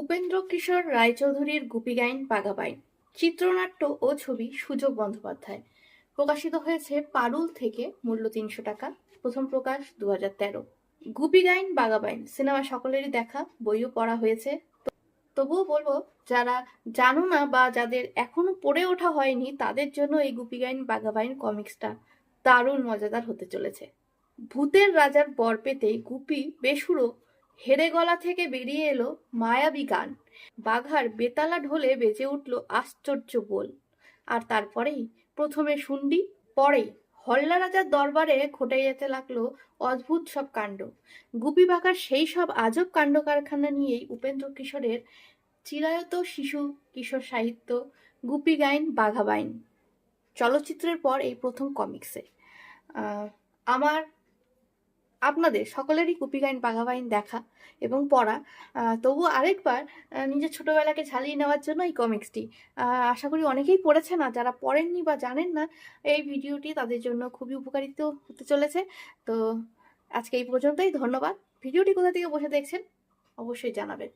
উপেন্দ্র কিশোর রায়চৌধুরীর গুপি গাইন বাঘা বাইন, চিত্রনাট্য ও ছবি সুযোগ বন্দ্যোপাধ্যায়। প্রকাশিত হয়েছে পারুল থেকে, মূল্য ৩০০ টাকা। প্রথম প্রকাশ ২০১৩। গুপি গাইন বাঘা বাইন সিনেমা সকলেরই দেখা, বইও পড়া হয়েছে। তবুও বলবো, যারা জানো না বা যাদের এখনো পড়ে ওঠা হয়নি তাদের জন্য এই গুপি গাইন বাঘা বাইন কমিক্সটা দারুণ মজাদার হতে চলেছে। ভূতের রাজার বর পেতেই গুপি বেসুরো হেরে গলা থেকে বেরিয়ে এলো মায়াবী গান। বাঘার বেতালা ঢোলে বেজে উঠল আশ্চর্য বোল। আর তারপরেই প্রথমে শুন্ডি, পরেই হল্লা রাজার দরবারে ঘটে যেতে লাগলো অদ্ভুত সব কাণ্ড। গুপি বাঘার সেই সব আজব কাণ্ড কারখানা নিয়েই উপেন্দ্র কিশোরের চিরায়ত শিশু কিশোর সাহিত্য গুপি গাইন বাঘা বাইন চলচ্চিত্রের পর এই প্রথম কমিক্সে। আমার আপনাদের সকলেরই গুপি গাইন বাঘা বাইন দেখা এবং পড়া, তবু আরেকবার নিজের ছোটবেলাকে ঝালিয়ে নেওয়ার জন্য এই কমিক্সটি। আশা করি অনেকেই পড়েছে না, যারা পড়েননি বা জানেন না এই ভিডিওটি তাদের জন্য খুবই উপকারিত হতে চলেছে। তো আজকে এই পর্যন্তই, ধন্যবাদ। ভিডিওটি কোথা থেকে বসে দেখছেন অবশ্যই জানাবেন।